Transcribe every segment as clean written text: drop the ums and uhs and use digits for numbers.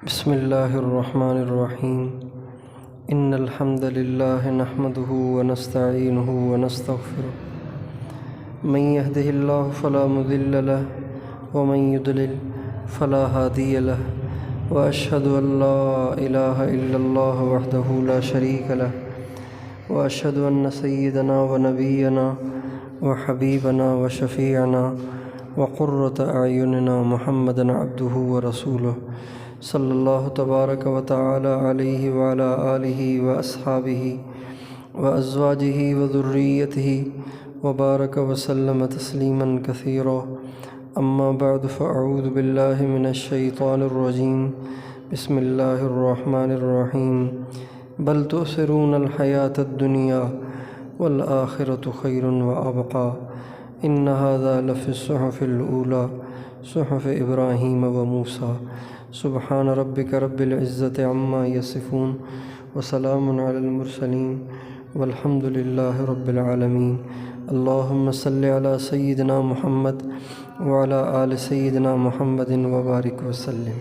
بسم اللہ الرحمن الرحیم ان الحمد للہ نحمده ونستعینه ونستغفره من يهده اللہ فلا مضل له ومن يضلل فلا هادی له واشهد ان لا الہ الا اللہ وحدہ لا شریک له واشهد ان سیدنا ونبینا وحبیبنا وشفیعنا وقرۃ اعیننا محمدا عبدہ ورسولہ صلی اللہ تبارک و تعالی علیہ وعلی آلہ واصحابہ وازواجہ وذریتہ وبارک وسلم تسلیما کثیرا اما بعد فاعوذ باللہ من الشیطان الرجیم بسم اللہ الرحمن الرحیم بل تؤثرون الحیاة الدنیا والآخرة خیر وابقی ان ھذا لفی الصحف الاولی صحف ابراہیم وموسیٰ سبحان ربک رب العزت عما یصفون وسلام علی المرسلین والحمد للہ رب العالمین اللہم صلی علی سیدنا محمد وعلی آل سیدنا محمد وبارک وسلم۔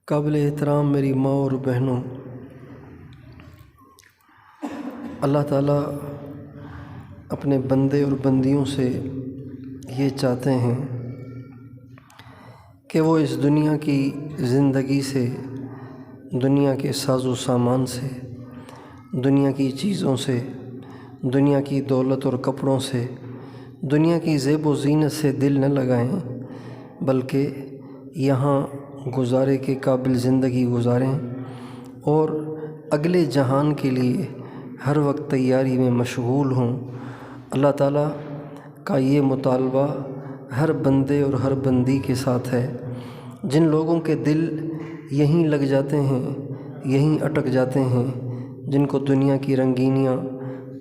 قابل احترام میری ماں اور بہنوں، اللہ تعالیٰ اپنے بندے اور بندیوں سے یہ چاہتے ہیں کہ وہ اس دنیا کی زندگی سے، دنیا کے ساز و سامان سے، دنیا کی چیزوں سے، دنیا کی دولت اور کپڑوں سے، دنیا کی زیب و زینت سے دل نہ لگائیں، بلکہ یہاں گزارے کے قابل زندگی گزاریں اور اگلے جہان کے لیے ہر وقت تیاری میں مشغول ہوں۔ اللہ تعالیٰ کا یہ مطالبہ ہر بندے اور ہر بندی کے ساتھ ہے۔ جن لوگوں کے دل یہیں لگ جاتے ہیں، یہیں اٹک جاتے ہیں، جن کو دنیا کی رنگینیاں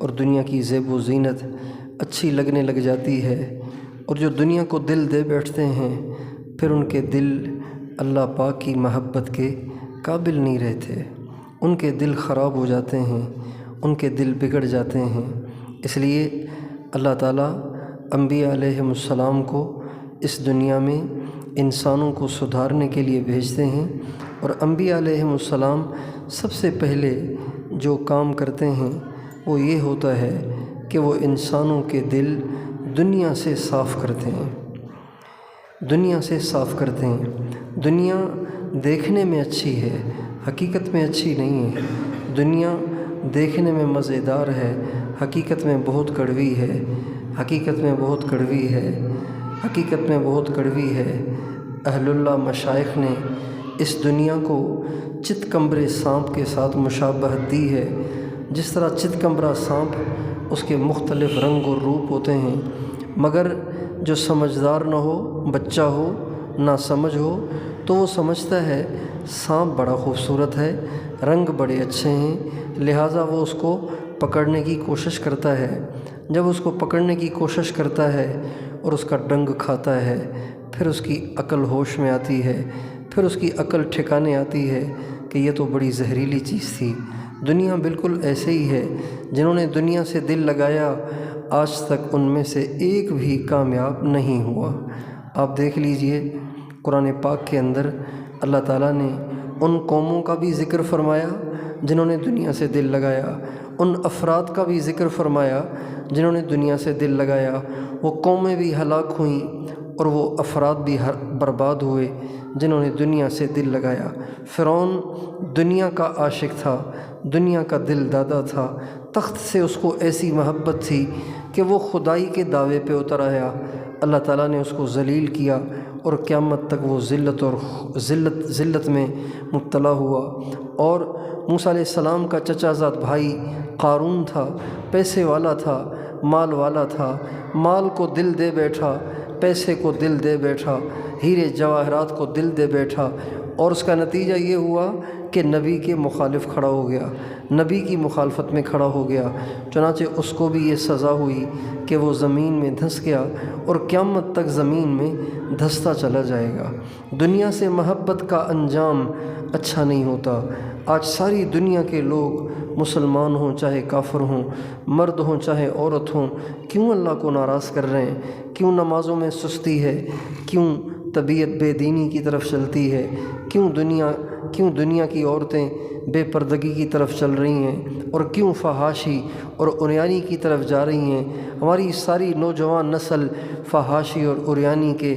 اور دنیا کی زیب و زینت اچھی لگنے لگ جاتی ہے، اور جو دنیا کو دل دے بیٹھتے ہیں، پھر ان کے دل اللہ پاک کی محبت کے قابل نہیں رہتے، ان کے دل خراب ہو جاتے ہیں، ان کے دل بگڑ جاتے ہیں۔ اس لیے اللہ تعالیٰ انبیاء علیہ السلام کو اس دنیا میں انسانوں کو سدھارنے کے لیے بھیجتے ہیں، اور انبیاء علیہ السلام سب سے پہلے جو کام کرتے ہیں وہ یہ ہوتا ہے کہ وہ انسانوں کے دل دنیا سے صاف کرتے ہیں، دنیا سے صاف کرتے ہیں۔ دنیا دیکھنے میں اچھی ہے، حقیقت میں اچھی نہیں ہے۔ دنیا دیکھنے میں مزیدار ہے، حقیقت میں بہت کڑوی ہے، حقیقت میں بہت کڑوی ہے، حقیقت میں بہت کڑوی ہے۔ اہل اللہ مشائخ نے اس دنیا کو چت کمبرے سانپ کے ساتھ مشابہت دی ہے۔ جس طرح چت کمبرہ سانپ اس کے مختلف رنگ اور روپ ہوتے ہیں، مگر جو سمجھدار نہ ہو، بچہ ہو، نہ سمجھ ہو، تو وہ سمجھتا ہے سانپ بڑا خوبصورت ہے، رنگ بڑے اچھے ہیں، لہٰذا وہ اس کو پکڑنے کی کوشش کرتا ہے۔ جب اس کو پکڑنے کی کوشش کرتا ہے اور اس کا ڈنگ کھاتا ہے، پھر اس کی عقل ہوش میں آتی ہے، پھر اس کی عقل ٹھکانے آتی ہے کہ یہ تو بڑی زہریلی چیز تھی۔ دنیا بالکل ایسے ہی ہے، جنہوں نے دنیا سے دل لگایا آج تک ان میں سے ایک بھی کامیاب نہیں ہوا۔ آپ دیکھ لیجئے قرآن پاک کے اندر اللہ تعالیٰ نے ان قوموں کا بھی ذکر فرمایا جنہوں نے دنیا سے دل لگایا، ان افراد کا بھی ذکر فرمایا جنہوں نے دنیا سے دل لگایا۔ وہ قومیں بھی ہلاک ہوئیں اور وہ افراد بھی برباد ہوئے جنہوں نے دنیا سے دل لگایا۔ فرعون دنیا کا عاشق تھا، دنیا کا دل دادا تھا، تخت سے اس کو ایسی محبت تھی کہ وہ خدائی کے دعوے پہ اتر آیا۔ اللہ تعالیٰ نے اس کو ذلیل کیا اور قیامت تک وہ ذلت میں مبتلا ہوا۔ اور موسیٰ علیہ السلام کا چچا زاد بھائی قارون تھا، پیسے والا تھا، مال والا تھا، مال کو دل دے بیٹھا، پیسے کو دل دے بیٹھا، ہیرے جواہرات کو دل دے بیٹھا، اور اس کا نتیجہ یہ ہوا کہ نبی کے مخالف کھڑا ہو گیا، نبی کی مخالفت میں کھڑا ہو گیا۔ چنانچہ اس کو بھی یہ سزا ہوئی کہ وہ زمین میں دھنس گیا اور قیامت تک زمین میں دھستا چلا جائے گا۔ دنیا سے محبت کا انجام اچھا نہیں ہوتا۔ آج ساری دنیا کے لوگ مسلمان ہوں چاہے کافر ہوں، مرد ہوں چاہے عورت ہوں، کیوں اللہ کو ناراض کر رہے ہیں؟ کیوں نمازوں میں سستی ہے؟ کیوں طبیعت بے دینی کی طرف چلتی ہے؟ کیوں دنیا کی عورتیں بے پردگی کی طرف چل رہی ہیں؟ اور کیوں فحاشی اور عریانی کی طرف جا رہی ہیں؟ ہماری ساری نوجوان نسل فحاشی اور عریانی کے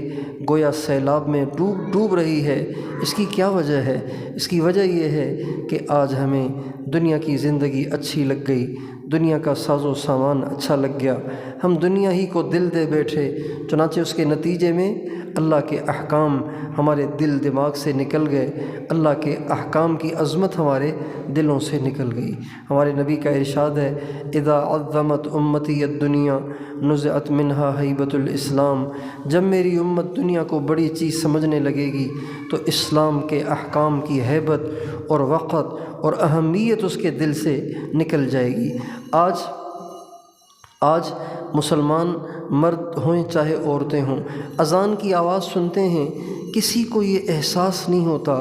گویا سیلاب میں ڈوب رہی ہے۔ اس کی کیا وجہ ہے؟ اس کی وجہ یہ ہے کہ آج ہمیں دنیا کی زندگی اچھی لگ گئی، دنیا کا ساز و سامان اچھا لگ گیا، ہم دنیا ہی کو دل دے بیٹھے، چنانچہ اس کے نتیجے میں اللہ کے احکام ہمارے دل دماغ سے نکل گئے، اللہ کے احکام کی عظمت ہمارے دلوں سے نکل گئی۔ ہمارے نبی کا ارشاد ہے، اذا عظمت امتی الدنیا نزعت منہا ہیبت الاسلام، جب میری امت دنیا کو بڑی چیز سمجھنے لگے گی تو اسلام کے احکام کی ہیبت اور وقت اور اہمیت اس کے دل سے نکل جائے گی۔ آج مسلمان مرد ہوں چاہے عورتیں ہوں، اذان کی آواز سنتے ہیں، کسی کو یہ احساس نہیں ہوتا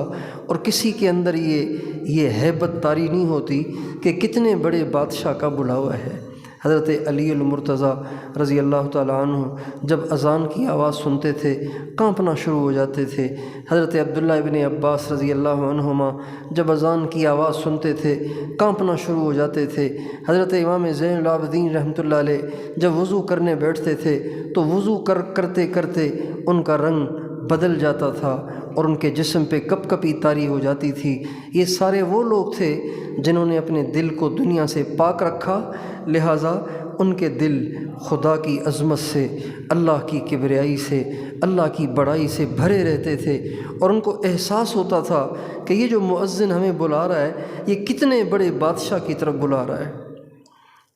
اور کسی کے اندر یہ ہیبت طاری نہیں ہوتی کہ کتنے بڑے بادشاہ کا بلاوا ہے۔ حضرت علی المرتضیٰ رضی اللہ تعالیٰ عنہ جب اذان کی آواز سنتے تھے کانپنا شروع ہو جاتے تھے۔ حضرت عبداللہ ابن عباس رضی اللہ عنہما جب اذان کی آواز سنتے تھے کانپنا شروع ہو جاتے تھے۔ حضرت امام زین العابدین رحمۃ اللہ علیہ جب وضو کرنے بیٹھتے تھے تو وضو کرتے کرتے ان کا رنگ بدل جاتا تھا اور ان کے جسم پہ کپ کپی طاری ہو جاتی تھی۔ یہ سارے وہ لوگ تھے جنہوں نے اپنے دل کو دنیا سے پاک رکھا، لہٰذا ان کے دل خدا کی عظمت سے، اللہ کی کبریائی سے، اللہ کی بڑائی سے بھرے رہتے تھے، اور ان کو احساس ہوتا تھا کہ یہ جو مؤذن ہمیں بلا رہا ہے یہ کتنے بڑے بادشاہ کی طرف بلا رہا ہے۔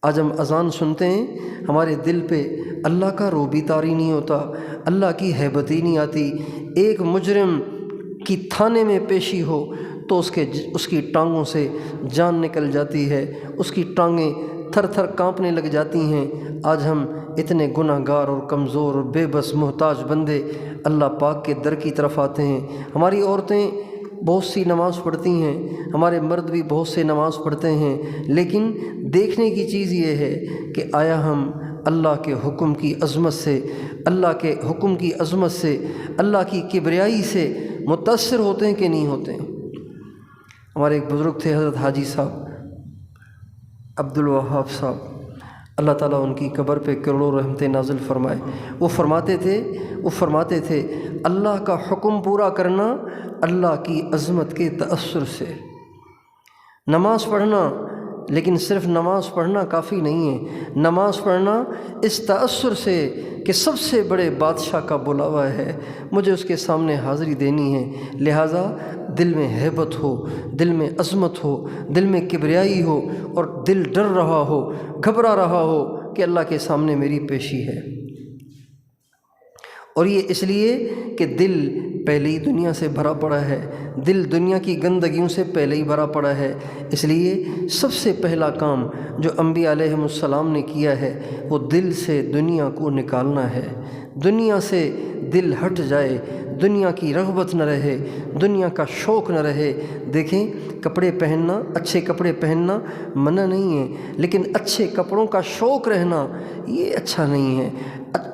آج ہم اذان سنتے ہیں، ہمارے دل پہ اللہ کا رو بھی طاری نہیں ہوتا، اللہ کی ہیبت ہی نہیں آتی۔ ایک مجرم کی تھانے میں پیشی ہو تو اس کی ٹانگوں سے جان نکل جاتی ہے، اس کی ٹانگیں تھر تھر کانپنے لگ جاتی ہیں۔ آج ہم اتنے گناہ گار اور کمزور اور بے بس محتاج بندے اللہ پاک کے در کی طرف آتے ہیں۔ ہماری عورتیں بہت سی نماز پڑھتی ہیں، ہمارے مرد بھی بہت سے نماز پڑھتے ہیں، لیکن دیکھنے کی چیز یہ ہے کہ آیا ہم اللہ کے حکم کی عظمت سے، اللہ کے حکم کی عظمت سے، اللہ کی کبریائی سے متاثر ہوتے ہیں کہ نہیں ہوتے ہیں؟ ہمارے ایک بزرگ تھے حضرت حاجی صاحب عبد الوہاب صاحب، اللہ تعالیٰ ان کی قبر پہ کروڑوں رحمتیں نازل فرمائے۔ وہ فرماتے تھے اللہ کا حکم پورا کرنا اللہ کی عظمت کے تأثر سے۔ نماز پڑھنا، لیکن صرف نماز پڑھنا کافی نہیں ہے، نماز پڑھنا اس تأثر سے کہ سب سے بڑے بادشاہ کا بلاوا ہے، مجھے اس کے سامنے حاضری دینی ہے، لہٰذا دل میں ہیبت ہو، دل میں عظمت ہو، دل میں کبریائی ہو، اور دل ڈر رہا ہو، گھبرا رہا ہو کہ اللہ کے سامنے میری پیشی ہے۔ اور یہ اس لیے کہ دل پہلے ہی دنیا سے بھرا پڑا ہے، دل دنیا کی گندگیوں سے پہلے ہی بھرا پڑا ہے، اس لیے سب سے پہلا کام جو انبیاء علیہم السلام نے کیا ہے وہ دل سے دنیا کو نکالنا ہے۔ دنیا سے دل ہٹ جائے، دنیا کی رغبت نہ رہے، دنیا کا شوق نہ رہے۔ دیکھیں، کپڑے پہننا، اچھے کپڑے پہننا منع نہیں ہے، لیکن اچھے کپڑوں کا شوق رہنا یہ اچھا نہیں ہے۔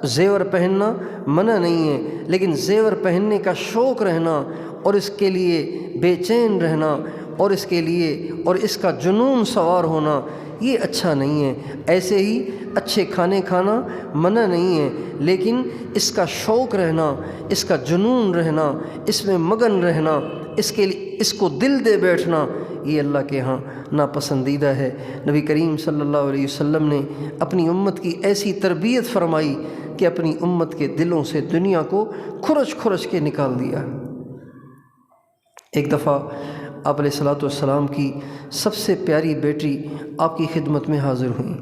زیور پہننا منع نہیں ہے، لیکن زیور پہننے کا شوق رہنا اور اس کے لیے بے چین رہنا اور اس کا جنون سوار ہونا یہ اچھا نہیں ہے۔ ایسے ہی اچھے کھانے کھانا منع نہیں ہے، لیکن اس کا شوق رہنا، اس کا جنون رہنا، اس میں مگن رہنا، اس کو دل دے بیٹھنا یہ اللہ کے ہاں ناپسندیدہ ہے۔ نبی کریم صلی اللہ علیہ وسلم نے اپنی امت کی ایسی تربیت فرمائی کہ اپنی امت کے دلوں سے دنیا کو کھرچ کے نکال دیا۔ ایک دفعہ آپ علیہ الصلوۃ والسلام کی سب سے پیاری بیٹی آپ کی خدمت میں حاضر ہوئیں۔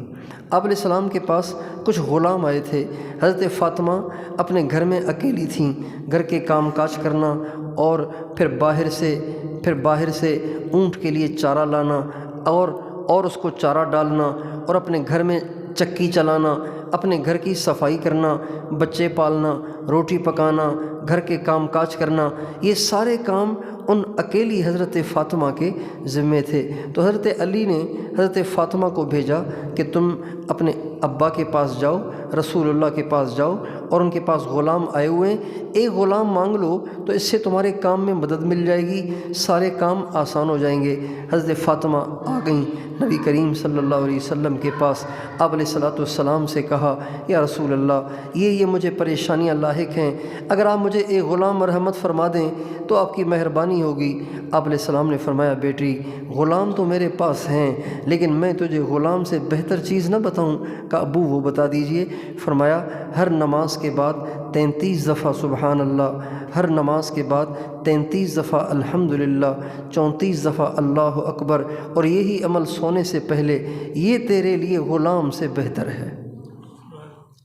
آپ علیہ السلام کے پاس کچھ غلام آئے تھے۔ حضرت فاطمہ اپنے گھر میں اکیلی تھیں، گھر کے کام کاج کرنا اور پھر باہر سے اونٹ کے لیے چارہ لانا اور اس کو چارہ ڈالنا اور اپنے گھر میں چکی چلانا، اپنے گھر کی صفائی کرنا، بچے پالنا، روٹی پکانا، گھر کے کام کاج کرنا، یہ سارے کام ان اکیلی حضرت فاطمہ کے ذمے تھے۔ تو حضرت علی نے حضرت فاطمہ کو بھیجا کہ تم اپنے ابا کے پاس جاؤ، رسول اللہ کے پاس جاؤ، اور ان کے پاس غلام آئے ہوئے ہیں، ایک غلام مانگ لو تو اس سے تمہارے کام میں مدد مل جائے گی، سارے کام آسان ہو جائیں گے۔ حضرت فاطمہ آ گئیں نبی کریم صلی اللہ علیہ وسلم کے پاس، آپ علیہ الصلوۃ والسلام سے کہا یا رسول اللہ یہ مجھے پریشانیاں لاحق ہیں، اگر آپ مجھے ایک غلام مرحمت فرما دیں تو آپ کی مہربانی ہوگی۔ آپ علیہ السلام نے فرمایا بیٹی غلام تو میرے پاس ہیں، لیکن میں تجھے غلام سے بہتر چیز نہ بتاؤں؟ کہ ابو وہ بتا دیجئے۔ فرمایا ہر نماز کے بعد 33 دفعہ سبحان اللہ، ہر نماز کے بعد 33 دفعہ الحمدللہ، 34 دفعہ اللہ اکبر، اور یہی عمل سونے سے پہلے، یہ تیرے لیے غلام سے بہتر ہے،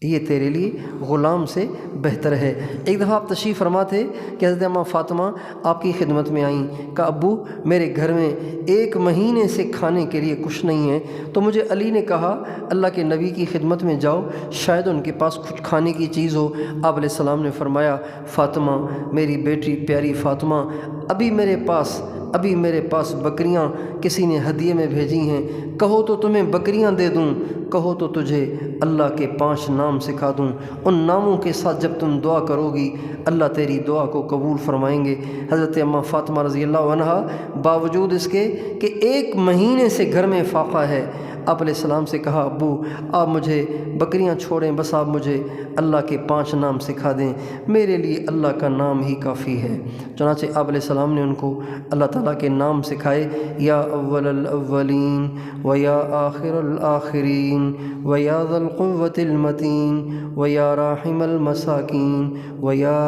یہ تیرے لیے غلام سے بہتر ہے۔ ایک دفعہ آپ تشریف فرما تھے کہ حضرت اماں فاطمہ آپ کی خدمت میں آئیں، کہ ابو میرے گھر میں 1 مہینے سے کھانے کے لیے کچھ نہیں ہے، تو مجھے علی نے کہا اللہ کے نبی کی خدمت میں جاؤ، شاید ان کے پاس کچھ کھانے کی چیز ہو۔ آپ علیہ السلام نے فرمایا فاطمہ میری بیٹی پیاری فاطمہ، ابھی میرے پاس بکریاں کسی نے ہدیے میں بھیجی ہیں، کہو تو تمہیں بکریاں دے دوں، کہو تو تجھے اللہ کے 5 نام سکھا دوں، ان ناموں کے ساتھ جب تم دعا کرو گی اللہ تیری دعا کو قبول فرمائیں گے۔ حضرت اماں فاطمہ رضی اللہ عنہا باوجود اس کے کہ 1 مہینے سے گھر میں فاقہ ہے، آپ علیہ السلام سے کہا ابو آپ مجھے بکریاں چھوڑیں، بس آپ مجھے اللہ کے 5 نام سکھا دیں، میرے لیے اللہ کا نام ہی کافی ہے۔ چنانچہ آپ علیہ السلام نے ان کو اللہ تعالیٰ کے نام سکھائے، یا اول الاولین و یا آخر الآخرین و یا ذا القوة المتین و یا راحم المساکین و یا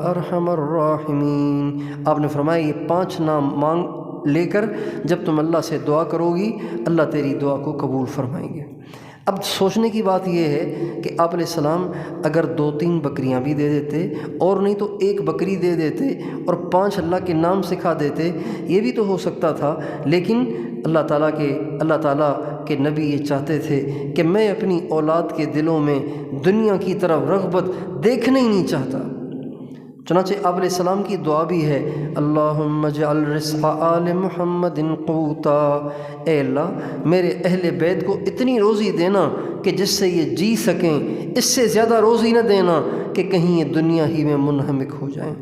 ارحم الراحمین۔ آپ نے فرمایا یہ 5 نام مانگ لے کر جب تم اللہ سے دعا کرو گی اللہ تیری دعا کو قبول فرمائیں گے۔ اب سوچنے کی بات یہ ہے کہ آپ علیہ السلام اگر 2-3 بکریاں بھی دے دیتے، اور نہیں تو 1 بکری دے دیتے اور 5 اللہ کے نام سکھا دیتے، یہ بھی تو ہو سکتا تھا، لیکن اللہ تعالیٰ کے نبی یہ چاہتے تھے کہ میں اپنی اولاد کے دلوں میں دنیا کی طرف رغبت دیکھنا ہی نہیں چاہتا۔ چنانچہ آپ علیہ السلام کی دعا بھی ہے اللہم اجعل رزق آل محمد قوتا، اے اللہ میرے اہل بیت کو اتنی روزی دینا کہ جس سے یہ جی سکیں، اس سے زیادہ روزی نہ دینا کہ کہیں یہ دنیا ہی میں منہمک ہو جائیں۔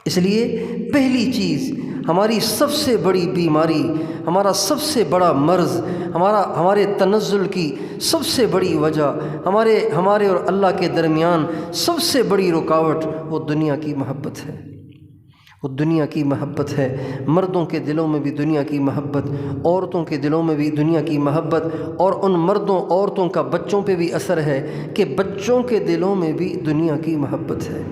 اس لیے پہلی چیز ہماری سب سے بڑی بیماری، ہمارا سب سے بڑا مرض، ہمارے تنزل کی سب سے بڑی وجہ، ہمارے اور اللہ کے درمیان سب سے بڑی رکاوٹ وہ دنیا کی محبت ہے، وہ دنیا کی محبت ہے۔ مردوں کے دلوں میں بھی دنیا کی محبت، عورتوں کے دلوں میں بھی دنیا کی محبت، اور ان مردوں عورتوں کا بچوں پہ بھی اثر ہے کہ بچوں کے دلوں میں بھی دنیا کی محبت ہے۔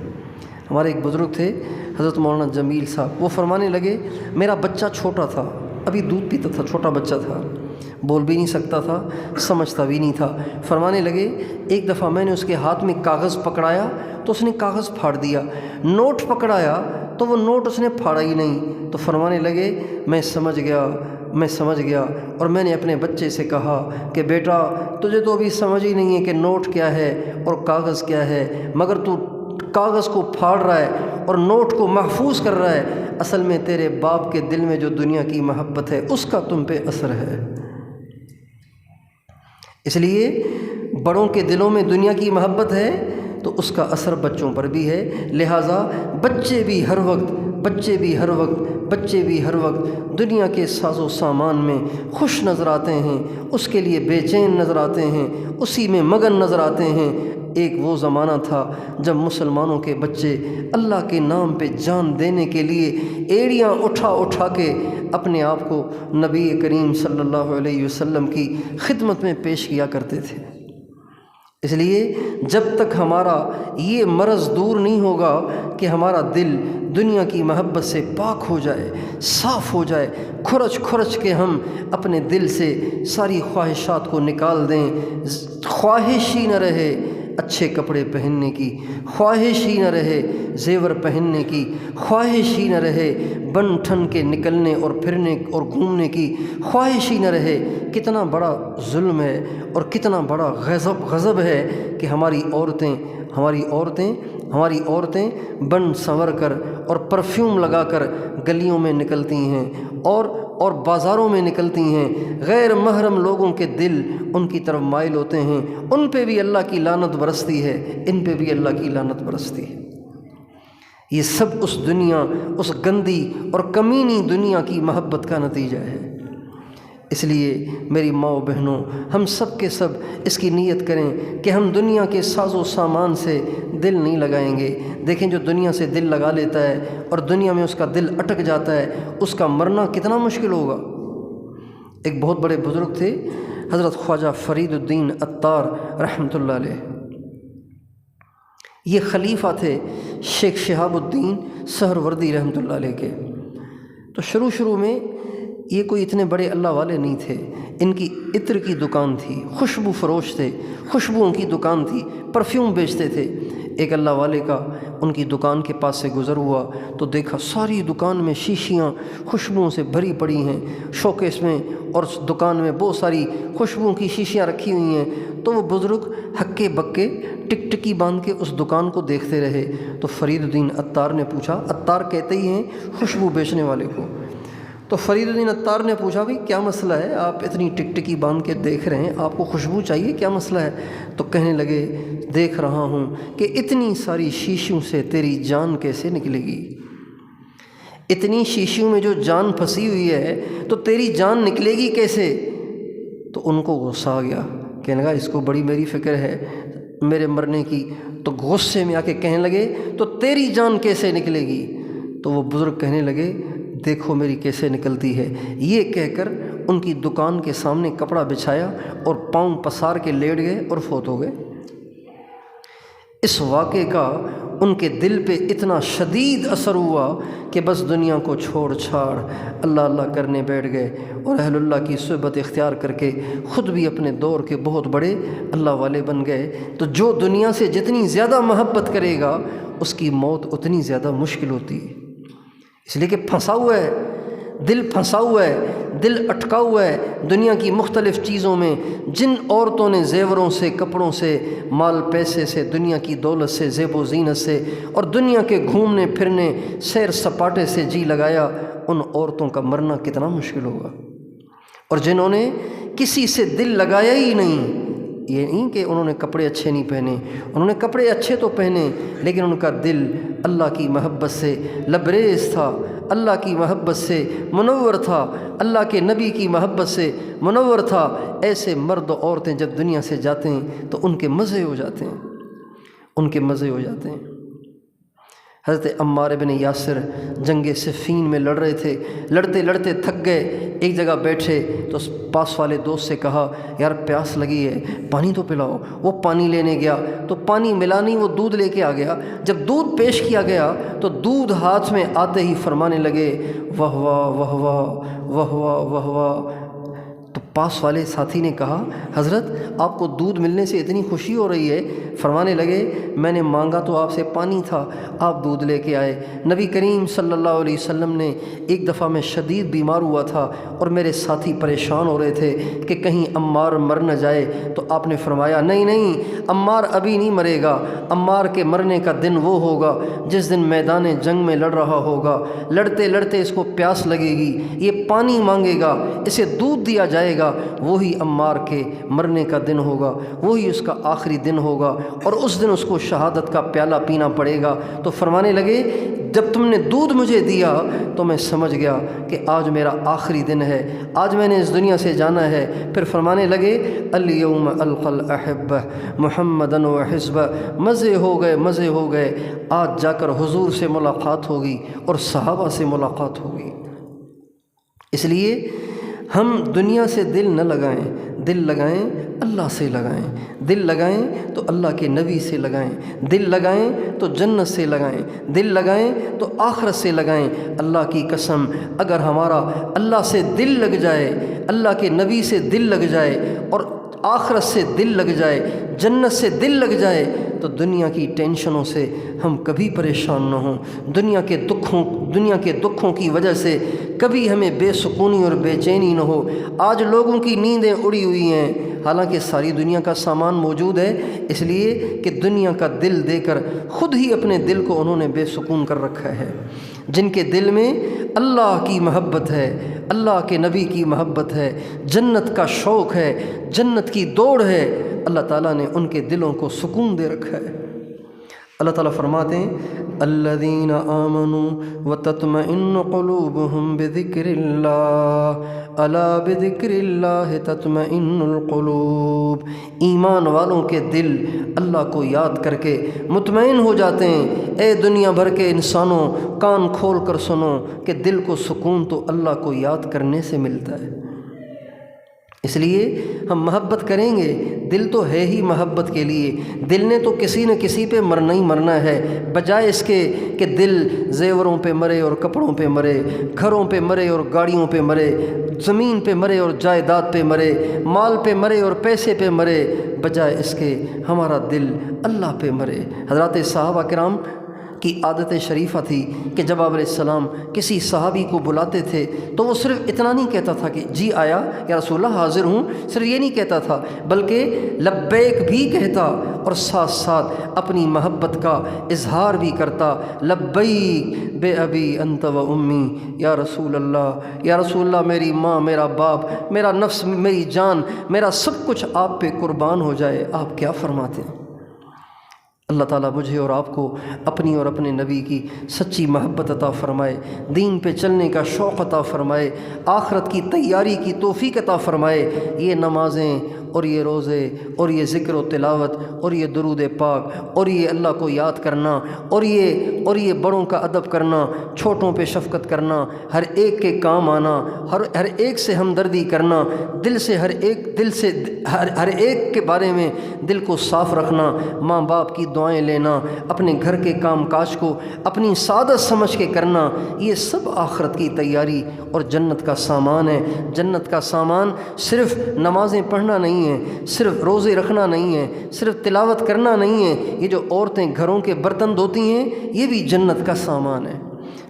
ہمارے ایک بزرگ تھے حضرت مولانا جمیل صاحب، وہ فرمانے لگے میرا بچہ چھوٹا تھا، ابھی دودھ پیتا تھا، چھوٹا بچہ تھا، بول بھی نہیں سکتا تھا، سمجھتا بھی نہیں تھا۔ فرمانے لگے ایک دفعہ میں نے اس کے ہاتھ میں کاغذ پکڑایا تو اس نے کاغذ پھاڑ دیا، نوٹ پکڑایا تو وہ نوٹ اس نے پھاڑا ہی نہیں۔ تو فرمانے لگے میں سمجھ گیا اور میں نے اپنے بچے سے کہا کہ بیٹا تجھے تو ابھی سمجھ ہی نہیں ہے کہ نوٹ کیا ہے اور کاغذ کیا ہے، مگر تو کاغذ کو پھاڑ رہا ہے اور نوٹ کو محفوظ کر رہا ہے، اصل میں تیرے باپ کے دل میں جو دنیا کی محبت ہے اس کا تم پہ اثر ہے۔ اس لیے بڑوں کے دلوں میں دنیا کی محبت ہے تو اس کا اثر بچوں پر بھی ہے، لہٰذا بچے بھی ہر وقت دنیا کے ساز و سامان میں خوش نظر آتے ہیں، اس کے لیے بے چین نظر آتے ہیں، اسی میں مگن نظر آتے ہیں۔ ایک وہ زمانہ تھا جب مسلمانوں کے بچے اللہ کے نام پہ جان دینے کے لیے ایڑیاں اٹھا کے اپنے آپ کو نبی کریم صلی اللہ علیہ وسلم کی خدمت میں پیش کیا کرتے تھے۔ اس لیے جب تک ہمارا یہ مرض دور نہیں ہوگا کہ ہمارا دل دنیا کی محبت سے پاک ہو جائے، صاف ہو جائے، کھرچ کے ہم اپنے دل سے ساری خواہشات کو نکال دیں، خواہش ہی نہ رہے اچھے کپڑے پہننے کی، خواہش ہی نہ رہے زیور پہننے کی، خواہش ہی نہ رہے بن ٹھن کے نکلنے اور پھرنے اور گھومنے کی، خواہش ہی نہ رہے۔ کتنا بڑا ظلم ہے اور کتنا بڑا غضب ہے کہ ہماری عورتیں بن سنور کر اور پرفیوم لگا کر گلیوں میں نکلتی ہیں اور بازاروں میں نکلتی ہیں، غیر محرم لوگوں کے دل ان کی طرف مائل ہوتے ہیں، ان پہ بھی اللہ کی لعنت برستی ہے، ان پہ بھی اللہ کی لعنت برستی ہے۔ یہ سب اس دنیا، اس گندی اور کمینی دنیا کی محبت کا نتیجہ ہے۔ اس لیے میری ماں و بہنوں، ہم سب کے سب اس کی نیت کریں کہ ہم دنیا کے ساز و سامان سے دل نہیں لگائیں گے۔ دیکھیں جو دنیا سے دل لگا لیتا ہے اور دنیا میں اس کا دل اٹک جاتا ہے، اس کا مرنا کتنا مشکل ہوگا۔ ایک بہت بڑے بزرگ تھے، حضرت خواجہ فرید الدین عطار رحمۃ اللہ علیہ۔ یہ خلیفہ تھے شیخ شہاب الدین سہروردی رحمۃ اللہ علیہ کے۔ تو شروع میں یہ کوئی اتنے بڑے اللہ والے نہیں تھے، ان کی عطر کی دکان تھی، خوشبو فروش تھے، خوشبوؤں کی دکان تھی، پرفیوم بیچتے تھے۔ ایک اللہ والے کا ان کی دکان کے پاس سے گزر ہوا تو دیکھا ساری دکان میں شیشیاں خوشبوؤں سے بھری پڑی ہیں، شوکیس میں اور دکان میں بہت ساری خوشبوؤں کی شیشیاں رکھی ہوئی ہیں۔ تو وہ بزرگ ہکے بکے ٹکٹکی باندھ کے اس دکان کو دیکھتے رہے۔ تو فرید الدین عطار نے پوچھا، عطار کہتے ہی ہیں خوشبو بیچنے والے کو، تو فرید الدین عطار نے پوچھا بھائی کیا مسئلہ ہے، آپ اتنی ٹکٹکی باندھ کے دیکھ رہے ہیں، آپ کو خوشبو چاہیے، کیا مسئلہ ہے؟ تو کہنے لگے دیکھ رہا ہوں کہ اتنی ساری شیشوں سے تیری جان کیسے نکلے گی، اتنی شیشوں میں جو جان پھنسی ہوئی ہے تو تیری جان نکلے گی کیسے؟ تو ان کو غصہ آ گیا، کہنے لگا اس کو بڑی میری فکر ہے میرے مرنے کی۔ تو غصے میں آ کے کہنے لگے تو تیری جان کیسے نکلے گی؟ تو وہ بزرگ کہنے لگے دیکھو میری کیسے نکلتی ہے۔ یہ کہہ کر ان کی دکان کے سامنے کپڑا بچھایا اور پاؤں پسار کے لیٹ گئے اور فوت ہو گئے۔ اس واقعے کا ان کے دل پہ اتنا شدید اثر ہوا کہ بس دنیا کو چھوڑ چھاڑ اللہ اللہ کرنے بیٹھ گئے اور اہل اللہ کی صحبت اختیار کر کے خود بھی اپنے دور کے بہت بڑے اللہ والے بن گئے۔ تو جو دنیا سے جتنی زیادہ محبت کرے گا اس کی موت اتنی زیادہ مشکل ہوتی ہے، اس لیے کہ پھنسا ہوا ہے، دل پھنسا ہوا ہے، دل اٹکا ہوا ہے دنیا کی مختلف چیزوں میں۔ جن عورتوں نے زیوروں سے، کپڑوں سے، مال پیسے سے، دنیا کی دولت سے، زیب و زینت سے اور دنیا کے گھومنے پھرنے، سیر سپاٹے سے جی لگایا، ان عورتوں کا مرنا کتنا مشکل ہوگا۔ اور جنہوں نے کسی سے دل لگایا ہی نہیں، یہ نہیں کہ انہوں نے کپڑے اچھے نہیں پہنے، انہوں نے کپڑے اچھے تو پہنے لیکن ان کا دل اللہ کی محبت سے لبریز تھا، اللہ کی محبت سے منور تھا، اللہ کے نبی کی محبت سے منور تھا۔ ایسے مرد و عورتیں جب دنیا سے جاتے ہیں تو ان کے مزے ہو جاتے ہیں، ان کے مزے ہو جاتے ہیں۔ حضرت عمار بن یاسر جنگ صفین میں لڑ رہے تھے، لڑتے لڑتے تھک گئے، ایک جگہ بیٹھے تو پاس والے دوست سے کہا یار پیاس لگی ہے پانی تو پلاؤ۔ وہ پانی لینے گیا تو پانی ملا نہیں، وہ دودھ لے کے آ گیا۔ جب دودھ پیش کیا گیا تو دودھ ہاتھ میں آتے ہی فرمانے لگے واہ واہ واہ واہ واہ واہ واہ واہ۔ تو پاس والے ساتھی نے کہا حضرت آپ کو دودھ ملنے سے اتنی خوشی ہو رہی ہے؟ فرمانے لگے میں نے مانگا تو آپ سے پانی تھا، آپ دودھ لے کے آئے۔ نبی کریم صلی اللہ علیہ وسلم نے ایک دفعہ میں شدید بیمار ہوا تھا اور میرے ساتھی پریشان ہو رہے تھے کہ کہیں عمار مر نہ جائے، تو آپ نے فرمایا نہیں نہیں، عمار ابھی نہیں مرے گا، عمار کے مرنے کا دن وہ ہوگا جس دن میدان جنگ میں لڑ رہا ہوگا، لڑتے لڑتے اس کو پیاس لگے گی، یہ پانی مانگے گا، اسے دودھ دیا جائے گا، وہی عمار کے مرنے کا دن ہوگا، وہی اس کا آخری دن ہوگا اور اس دن اس کو شہادت کا پیالہ پینا پڑے گا۔ تو فرمانے لگے جب تم نے دودھ مجھے دیا تو میں سمجھ گیا کہ آج میرا آخری دن ہے، آج میں نے اس دنیا سے جانا ہے۔ پھر فرمانے لگے الیوم القی الاحبہ محمدً وحزبہ، مزے ہو گئے مزے ہو گئے، آج جا کر حضور سے ملاقات ہوگی اور صحابہ سے ملاقات ہوگی۔ اس لیے ہم دنیا سے دل نہ لگائیں، دل لگائیں اللہ سے لگائیں، دل لگائیں تو اللہ کے نبی سے لگائیں، دل لگائیں تو جنت سے لگائیں، دل لگائیں تو آخرت سے لگائیں۔ اللہ کی قسم اگر ہمارا اللہ سے دل لگ جائے، اللہ کے نبی سے دل لگ جائے اور آخرت سے دل لگ جائے، جنت سے دل لگ جائے تو دنیا کی ٹینشنوں سے ہم کبھی پریشان نہ ہوں، دنیا کے دکھوں کی وجہ سے کبھی ہمیں بے سکونی اور بے چینی نہ ہو۔ آج لوگوں کی نیندیں اڑی ہوئی ہیں، حالانکہ ساری دنیا کا سامان موجود ہے، اس لیے کہ دنیا کا دل دے کر خود ہی اپنے دل کو انہوں نے بے سکون کر رکھا ہے۔ جن کے دل میں اللہ کی محبت ہے، اللہ کے نبی کی محبت ہے، جنت کا شوق ہے، جنت کی دوڑ ہے، اللہ تعالیٰ نے ان کے دلوں کو سکون دے رکھا ہے۔ اللہ تعالیٰ فرماتے ہیں الذین آمنوا وتطمئن قلوبهم بذکر اللہ الا بذکر اللہ تطمئن القلوب، ایمان والوں کے دل اللہ کو یاد کر کے مطمئن ہو جاتے ہیں۔ اے دنیا بھر کے انسانوں، کان کھول کر سنو کہ دل کو سکون تو اللہ کو یاد کرنے سے ملتا ہے۔ اس لیے ہم محبت کریں گے، دل تو ہے ہی محبت کے لیے، دل نے تو کسی نہ کسی پہ مرنا ہی مرنا ہے، بجائے اس کے کہ دل زیوروں پہ مرے اور کپڑوں پہ مرے، گھروں پہ مرے اور گاڑیوں پہ مرے، زمین پہ مرے اور جائیداد پہ مرے، مال پہ مرے اور پیسے پہ مرے، بجائے اس کے ہمارا دل اللہ پہ مرے۔ حضرات صحابہ کرام کی عادت شریفہ تھی کہ جب آپ علیہ السلام کسی صحابی کو بلاتے تھے تو وہ صرف اتنا نہیں کہتا تھا کہ جی آیا یا رسول اللہ حاضر ہوں، صرف یہ نہیں کہتا تھا، بلکہ لبیک بھی کہتا اور ساتھ ساتھ اپنی محبت کا اظہار بھی کرتا۔ لبیک بے ابی انت و امی، یا رسول اللہ میری ماں، میرا باپ، میرا نفس، میری جان، میرا سب کچھ آپ پہ قربان ہو جائے، آپ کیا فرماتے ہیں؟ اللہ تعالیٰ مجھے اور آپ کو اپنی اور اپنے نبی کی سچی محبت عطا فرمائے، دین پہ چلنے کا شوق عطا فرمائے، آخرت کی تیاری کی توفیق عطا فرمائے۔ یہ نمازیں اور یہ روزے اور یہ ذکر و تلاوت اور یہ درود پاک اور یہ اللہ کو یاد کرنا اور یہ بڑوں کا ادب کرنا، چھوٹوں پہ شفقت کرنا، ہر ایک کے کام آنا، ہر ایک سے ہمدردی کرنا، ہر ایک کے بارے میں دل کو صاف رکھنا، ماں باپ کی دعائیں لینا، اپنے گھر کے کام کاج کو اپنی سعادت سمجھ کے کرنا، یہ سب آخرت کی تیاری اور جنت کا سامان ہے۔ جنت کا سامان صرف نمازیں پڑھنا نہیں ہے، صرف روزے رکھنا نہیں ہے، صرف تلاوت کرنا نہیں ہے، یہ جو عورتیں گھروں کے برتن دھوتی ہیں یہ بھی جنت کا سامان ہے۔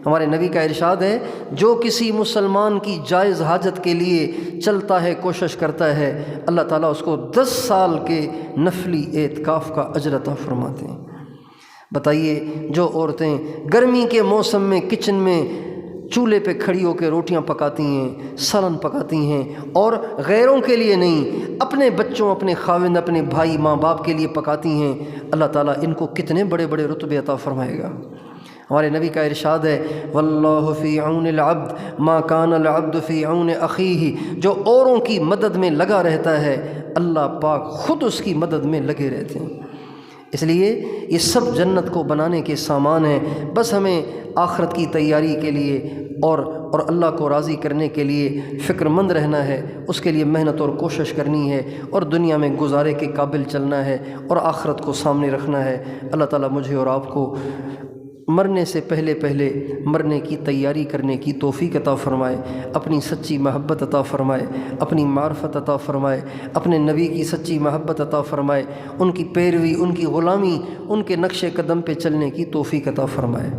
ہمارے نبی کا ارشاد ہے جو کسی مسلمان کی جائز حاجت کے لیے چلتا ہے، کوشش کرتا ہے، اللہ تعالیٰ اس کو 10 سال کے نفلی اعتکاف کا اجر عطا فرماتے ہیں۔ بتائیے جو عورتیں گرمی کے موسم میں کچن میں چولہے پہ کھڑی ہو کے روٹیاں پکاتی ہیں، سالن پکاتی ہیں، اور غیروں کے لیے نہیں، اپنے بچوں، اپنے خاوند، اپنے بھائی، ماں باپ کے لیے پکاتی ہیں، اللہ تعالیٰ ان کو کتنے بڑے بڑے رتبے عطا فرمائے گا۔ ہمارے نبی کا ارشاد ہے واللہ فی عون العبد ما کان العبد فی عون اخیہ، جو اوروں کی مدد میں لگا رہتا ہے اللہ پاک خود اس کی مدد میں لگے رہتے ہیں۔ اس لیے یہ سب جنت کو بنانے کے سامان ہیں، بس ہمیں آخرت کی تیاری کے لیے اور اللہ کو راضی کرنے کے لیے فکر مند رہنا ہے، اس کے لیے محنت اور کوشش کرنی ہے، اور دنیا میں گزارے کے قابل چلنا ہے اور آخرت کو سامنے رکھنا ہے۔ اللہ تعالیٰ مجھے اور آپ کو مرنے سے پہلے مرنے کی تیاری کرنے کی توفیق عطا فرمائے، اپنی سچی محبت عطا فرمائے، اپنی معرفت عطا فرمائے، اپنے نبی کی سچی محبت عطا فرمائے، ان کی پیروی، ان کی غلامی، ان کے نقش قدم پہ چلنے کی توفیق عطا فرمائے۔